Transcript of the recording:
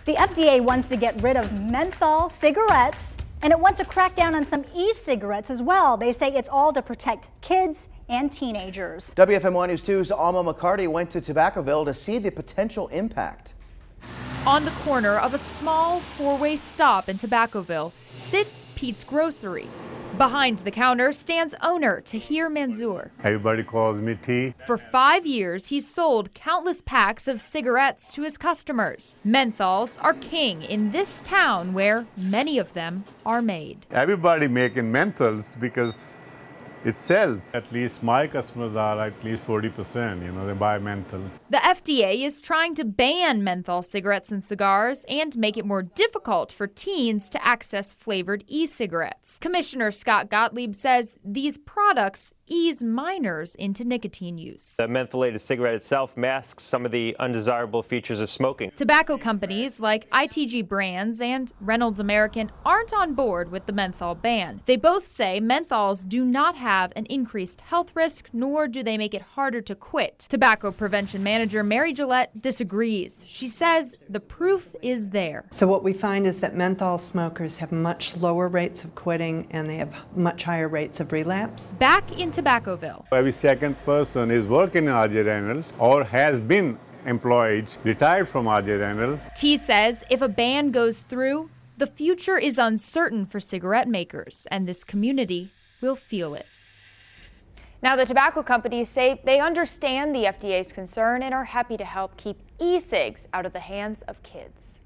The FDA wants to get rid of menthol cigarettes, and it wants to crack down on some e-cigarettes as well. They say it's all to protect kids and teenagers. WFMY News 2's Alma McCarty went to Tobaccoville to see the potential impact. On the corner of a small four-way stop in Tobaccoville sits Pete's Grocery. Behind the counter stands owner Tahir Manzoor. Everybody calls me T. For 5 years, he's sold countless packs of cigarettes to his customers. Menthols are king in this town where many of them are made. Everybody making menthols because it sells. At least my customers are at least 40%, they buy menthols. The FDA is trying to ban menthol cigarettes and cigars and make it more difficult for teens to access flavored e-cigarettes. Commissioner Scott Gottlieb says these products ease minors into nicotine use. The mentholated cigarette itself masks some of the undesirable features of smoking. Tobacco companies like ITG Brands and Reynolds American aren't on board with the menthol ban. They both say menthols do not have an increased health risk, nor do they make it harder to quit. Tobacco prevention manager Mary Gillette disagrees. She says the proof is there. So what we find is that menthol smokers have much lower rates of quitting and they have much higher rates of relapse. Back in Tobaccoville. Every second person is working in RJ Reynolds or has been employed, retired from RJ Reynolds. T says if a ban goes through, the future is uncertain for cigarette makers, and this community will feel it. Now, the tobacco companies say they understand the FDA's concern and are happy to help keep e-cigs out of the hands of kids.